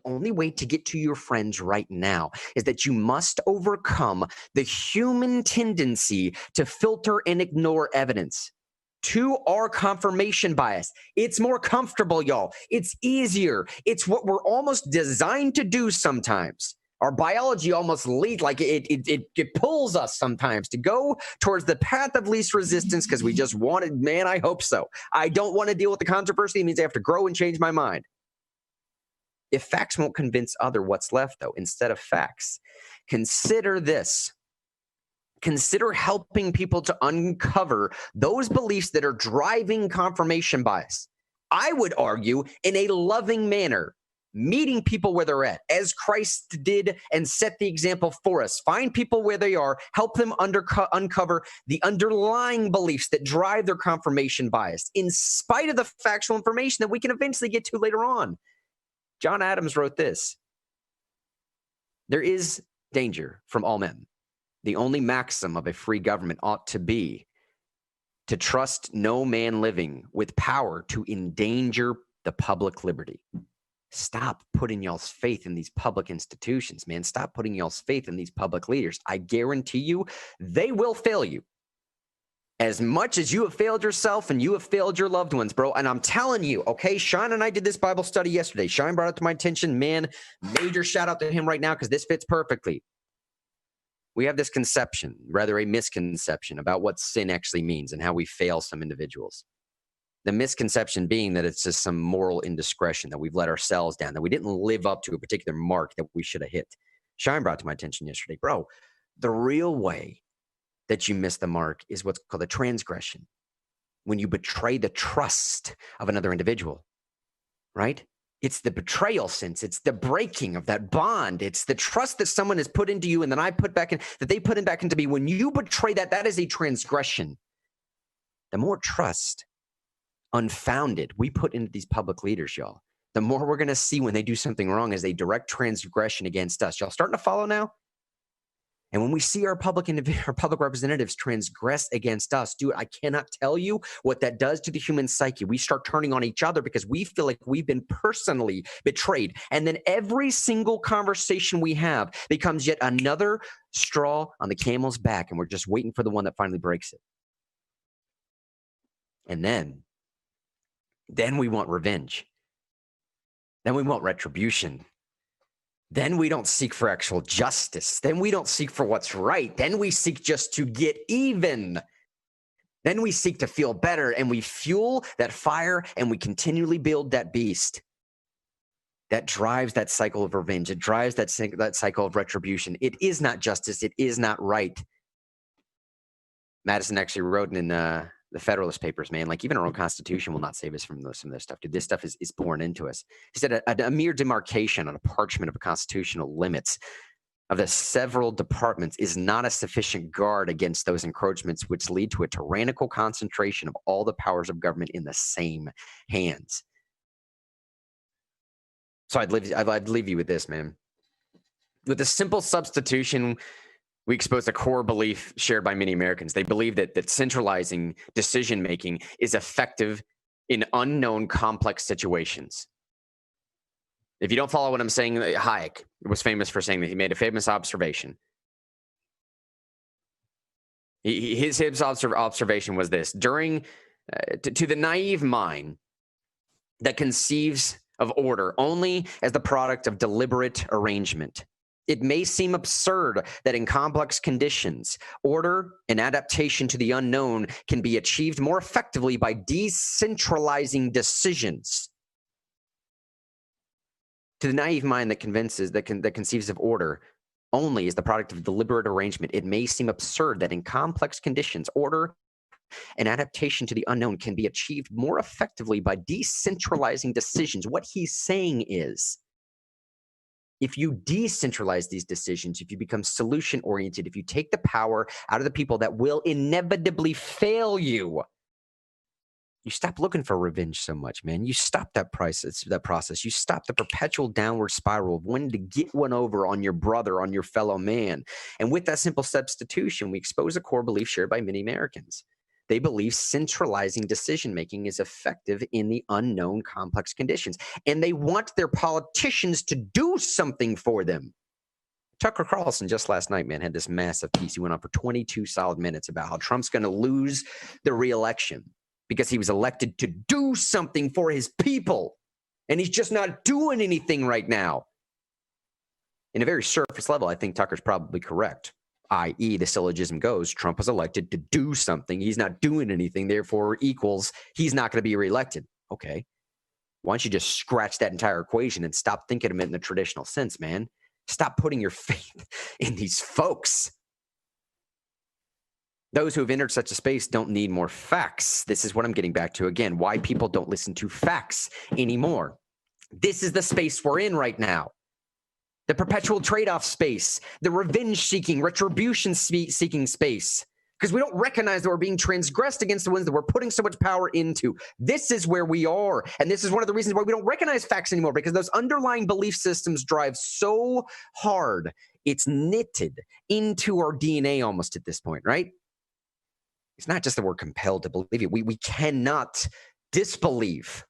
only way to get to your friends right now is that you must overcome the human tendency to filter and ignore evidence. To our confirmation bias. It's more comfortable, y'all. It's easier. It's what we're almost designed to do sometimes. Our biology almost leads, like it pulls us sometimes to go towards the path of least resistance because we just wanted, man, I hope so. I don't want to deal with the controversy. It means I have to grow and change my mind. If facts won't convince other, what's left, though? Instead of facts, consider this. Consider helping people to uncover those beliefs that are driving confirmation bias. I would argue in a loving manner, meeting people where they're at, as Christ did and set the example for us. Find people where they are, help them uncover the underlying beliefs that drive their confirmation bias, in spite of the factual information that we can eventually get to later on. John Adams wrote this: there is danger from all men. The only maxim of a free government ought to be to trust no man living with power to endanger the public liberty. Stop putting y'all's faith in these public institutions, man. Stop putting y'all's faith in these public leaders. I guarantee you, they will fail you. As much as you have failed yourself and you have failed your loved ones, bro. And I'm telling you, okay, Sean and I did this Bible study yesterday. Sean brought it to my attention, man. Major shout out to him right now because this fits perfectly. We have this conception, rather a misconception, about what sin actually means and how we fail some individuals. The misconception being that it's just some moral indiscretion, that we've let ourselves down, that we didn't live up to a particular mark that we should have hit. Shine brought to my attention yesterday, bro, the real way that you miss the mark is what's called a transgression. When you betray the trust of another individual, right? It's the betrayal sense. It's the breaking of that bond. It's the trust that someone has put into you and then I put back in, that they put in back into me. When you betray that, that is a transgression. The more trust, unfounded, we put into these public leaders, y'all, the more we're going to see when they do something wrong as a direct transgression against us. Y'all starting to follow now? And when we see our public representatives transgress against us, dude, I cannot tell you what that does to the human psyche. We start turning on each other because we feel like we've been personally betrayed. And then every single conversation we have becomes yet another straw on the camel's back, and we're just waiting for the one that finally breaks it. And then we want revenge. Then we want retribution. Then we don't seek for actual justice. Then we don't seek for what's right. Then we seek just to get even. Then we seek to feel better, and we fuel that fire, and we continually build that beast. That drives that cycle of revenge. It drives that cycle of retribution. It is not justice. It is not right. Madison actually wrote in the Federalist Papers, man, like even our own Constitution will not save us from some of this stuff, dude. This stuff is born into us. He said a mere demarcation on a parchment of constitutional limits of the several departments is not a sufficient guard against those encroachments which lead to a tyrannical concentration of all the powers of government in the same hands. So I'd leave you with this, man. With a simple substitution, we expose a core belief shared by many Americans. They believe that centralizing decision-making is effective in unknown, complex situations. If you don't follow what I'm saying, Hayek was famous for saying that. He made a famous observation. His observation was this: during to the naive mind that conceives of order only as the product of deliberate arrangement, it may seem absurd that in complex conditions, order and adaptation to the unknown can be achieved more effectively by decentralizing decisions. To the naive mind that conceives of order only as the product of deliberate arrangement, it may seem absurd that in complex conditions, order and adaptation to the unknown can be achieved more effectively by decentralizing decisions. What he's saying is, if you decentralize these decisions, if you become solution-oriented, if you take the power out of the people that will inevitably fail you, you stop looking for revenge so much, man. You stop that process. You stop the perpetual downward spiral of wanting to get one over on your brother, on your fellow man. And with that simple substitution, we expose a core belief shared by many Americans. They believe centralizing decision-making is effective in the unknown complex conditions, and they want their politicians to do something for them. Tucker Carlson just last night, man, had this massive piece. He went on for 22 solid minutes about how Trump's going to lose the reelection because he was elected to do something for his people, and he's just not doing anything right now. In a very surface level, I think Tucker's probably correct, i.e. the syllogism goes, Trump was elected to do something. He's not doing anything, therefore equals he's not going to be reelected. Okay. Why don't you just scratch that entire equation and stop thinking of it in the traditional sense, man? Stop putting your faith in these folks. Those who have entered such a space don't need more facts. This is what I'm getting back to again, why people don't listen to facts anymore. This is the space we're in right now. The perpetual trade-off space, the revenge-seeking, retribution-seeking space, because we don't recognize that we're being transgressed against the ones that we're putting so much power into. This is where we are, and this is one of the reasons why we don't recognize facts anymore, because those underlying belief systems drive so hard. It's knitted into our DNA almost at this point, right? It's not just that we're compelled to believe it. We cannot disbelieve.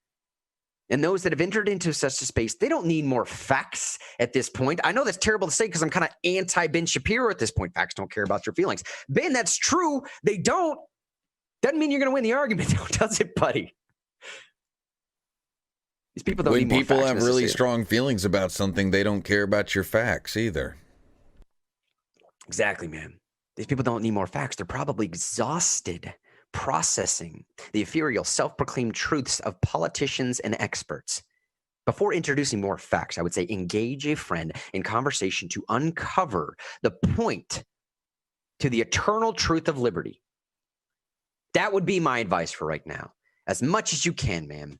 And those that have entered into such a space, they don't need more facts at this point. I know that's terrible to say because I'm kind of anti-Ben Shapiro at this point. Facts don't care about your feelings. Ben, that's true. They don't. Doesn't mean you're going to win the argument, does it, buddy? These people don't need more facts. When people have really strong feelings about something, they don't care about your facts either. Exactly, man. These people don't need more facts. They're probably exhausted processing the ethereal, self-proclaimed truths of politicians and experts. Before introducing more facts, I would say engage a friend in conversation to uncover the point to the eternal truth of liberty. That would be my advice for right now. As much as you can, man.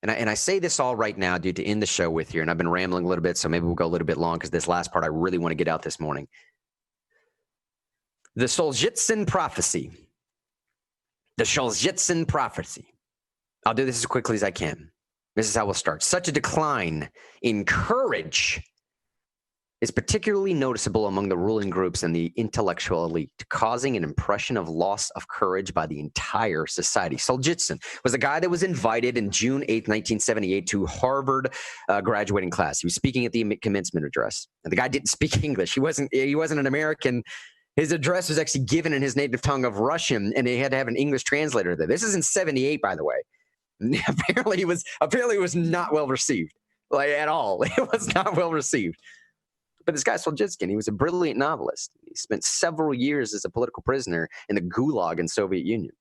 And I say this all right now, dude, to end the show with you. And I've been rambling a little bit, so maybe we'll go a little bit long because this last part I really want to get out this morning. The Solzhenitsyn prophecy. The Solzhenitsyn prophecy. I'll do this as quickly as I can. This is how we'll start. Such a decline in courage is particularly noticeable among the ruling groups and the intellectual elite, causing an impression of loss of courage by the entire society. Solzhenitsyn was a guy that was invited in June 8th, 1978 to Harvard graduating class. He was speaking at the commencement address. And the guy didn't speak English. He wasn't an American. His address was actually given in his native tongue of Russian, and he had to have an English translator there. This is in 78, by the way. Apparently it was not well received, like at all. It was not well received. But this guy Solzhenitsyn, he was a brilliant novelist. He spent several years as a political prisoner in the Gulag in Soviet Union.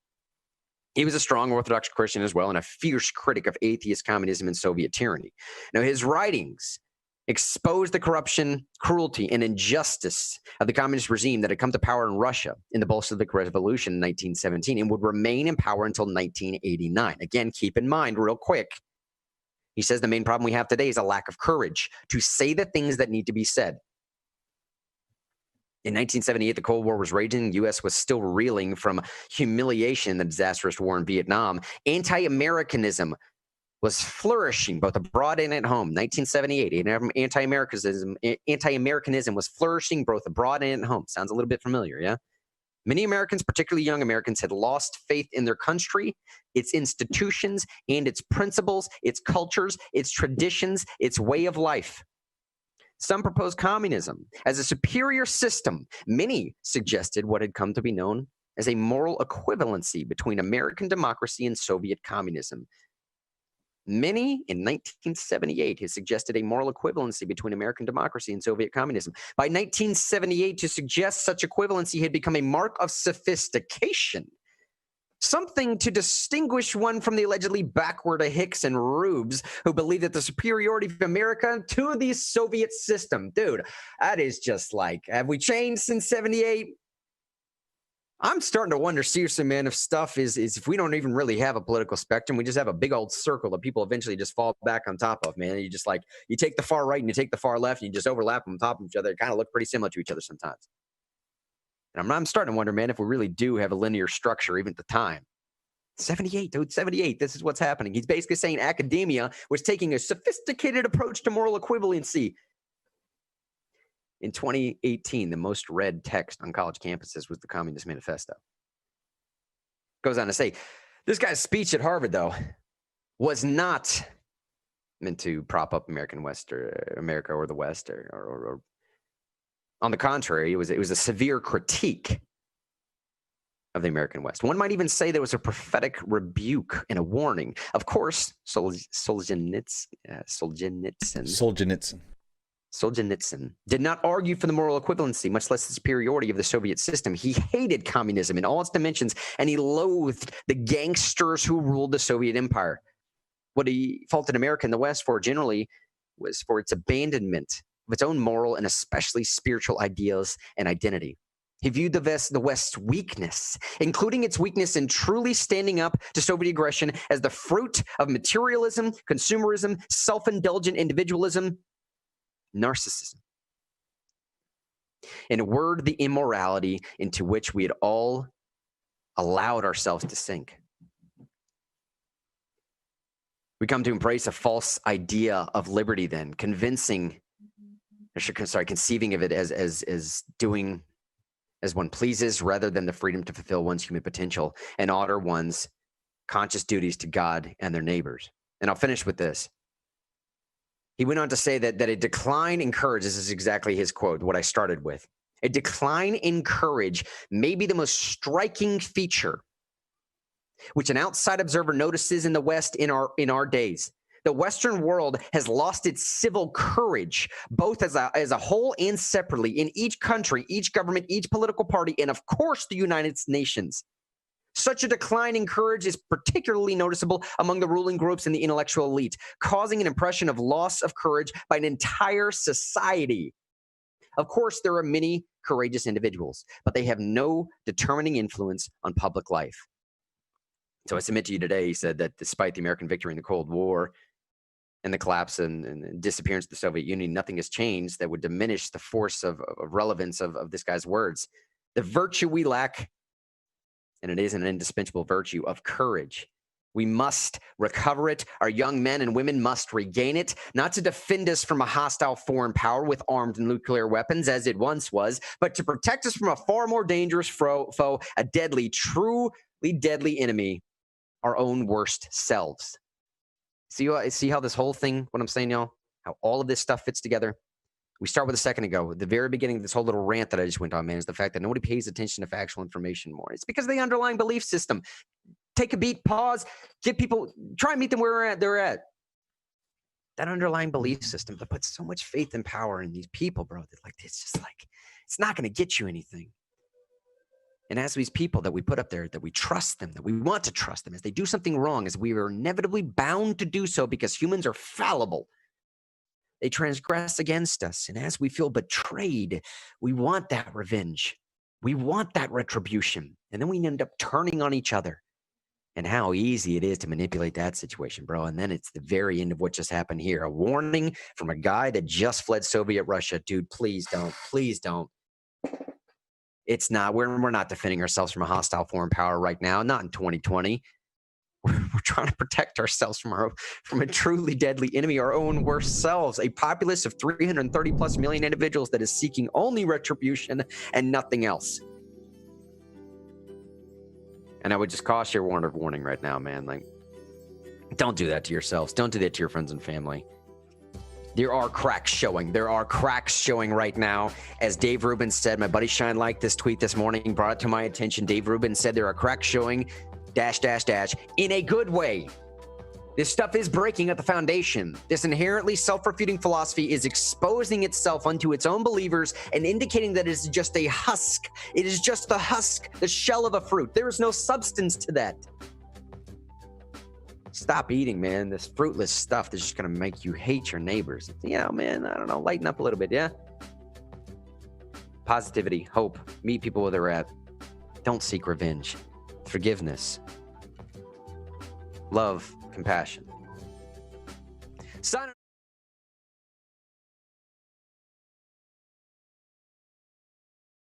He was a strong Orthodox Christian as well, and a fierce critic of atheist communism and Soviet tyranny. Now, his writings exposed the corruption, cruelty, and injustice of the communist regime that had come to power in Russia in the Bolshevik Revolution in 1917 and would remain in power until 1989. Again, keep in mind real quick, he says the main problem we have today is a lack of courage to say the things that need to be said. In 1978, the Cold War was raging. The U.S. was still reeling from humiliation in the disastrous war in Vietnam. Anti-Americanism was flourishing both abroad and at home. 1978, anti-Americanism was flourishing both abroad and at home. Sounds a little bit familiar, yeah? Many Americans, particularly young Americans, had lost faith in their country, its institutions, and its principles, its cultures, its traditions, its way of life. Some proposed communism as a superior system. Many suggested what had come to be known as a moral equivalency between American democracy and Soviet communism. Many in 1978 has suggested a moral equivalency between American democracy and Soviet communism. By 1978, to suggest such equivalency had become a mark of sophistication, something to distinguish one from the allegedly backward Hicks and Rubes who believe that the superiority of America to the Soviet system. Dude, that is just like, have we changed since 78? I'm starting to wonder seriously, man, if stuff is if we don't even really have a political spectrum, we just have a big old circle that people eventually just fall back on top of, man. You just like, you take the far right and you take the far left and you just overlap them on top of each other. They kind of look pretty similar to each other sometimes. And I'm starting to wonder, man, if we really do have a linear structure even at the time. 78, dude, 78. This is what's happening. He's basically saying academia was taking a sophisticated approach to moral equivalency. In 2018, the most read text on college campuses was the Communist Manifesto. Goes on to say, this guy's speech at Harvard, though, was not meant to prop up America or the West, or on the contrary, it was a severe critique of the American West. One might even say there was a prophetic rebuke and a warning. Of course, Solzhenitsyn did not argue for the moral equivalency, much less the superiority of the Soviet system. He hated communism in all its dimensions, and he loathed the gangsters who ruled the Soviet empire. What he faulted America and the West for generally was for its abandonment of its own moral and especially spiritual ideals and identity. He viewed the West's weakness, including its weakness in truly standing up to Soviet aggression, as the fruit of materialism, consumerism, self-indulgent individualism, narcissism. In a word, the immorality into which we had all allowed ourselves to sink. We come to embrace a false idea of liberty then, conceiving of it as doing as one pleases rather than the freedom to fulfill one's human potential and honor one's conscious duties to God and their neighbors. And I'll finish with this. He went on to say that a decline in courage, this is exactly his quote, what I started with. A decline in courage may be the most striking feature which an outside observer notices in the West in our days. The Western world has lost its civil courage, both as a whole and separately, in each country, each government, each political party, and of course the United Nations. Such a decline in courage is particularly noticeable among the ruling groups and the intellectual elite, causing an impression of loss of courage by an entire society. Of course, there are many courageous individuals, but they have no determining influence on public life. So I submit to you today, he said, that despite the American victory in the Cold War and the collapse and disappearance of the Soviet Union, nothing has changed that would diminish the force of relevance of this guy's words. The virtue we lack, and it is an indispensable virtue, of courage. We must recover it. Our young men and women must regain it, not to defend us from a hostile foreign power with armed and nuclear weapons, as it once was, but to protect us from a far more dangerous foe, a deadly, truly deadly enemy, our own worst selves. See how this whole thing, what I'm saying, y'all, how all of this stuff fits together? We start with a second ago. The very beginning of this whole little rant that I just went on, man, is the fact that nobody pays attention to factual information more. It's because of the underlying belief system. Take a beat, pause, try and meet them where they're at. That underlying belief system that puts so much faith and power in these people, bro. It's just like, it's not going to get you anything. And as these people that we put up there, that we trust them, that we want to trust them, as they do something wrong, as we are inevitably bound to do so because humans are fallible, they transgress against us. And as we feel betrayed, we want that revenge. We want that retribution. And then we end up turning on each other. And how easy it is to manipulate that situation, bro. And then it's the very end of what just happened here. A warning from a guy that just fled Soviet Russia. Dude, please don't. Please don't. It's not. We're not defending ourselves from a hostile foreign power right now. Not in 2020. We're trying to protect ourselves from a truly deadly enemy, our own worst selves. A populace of 330 plus million individuals that is seeking only retribution and nothing else. And I would just caution your warning right now, man. Like, don't do that to yourselves. Don't do that to your friends and family. There are cracks showing. There are cracks showing right now. As Dave Rubin said, my buddy Shine liked this tweet this morning, brought it to my attention. Dave Rubin said there are cracks showing, .. in a good way. This stuff is breaking at the foundation. This inherently self-refuting philosophy is exposing itself unto its own believers and indicating that it is just a husk. It is just the husk, the shell of a fruit. There is no substance to that. Stop eating, man, this fruitless stuff that's just going to make you hate your neighbors. Man, I don't know, lighten up a little bit, yeah? Positivity, hope, meet people where they're at. Don't seek revenge. Forgiveness. Love, compassion. Sign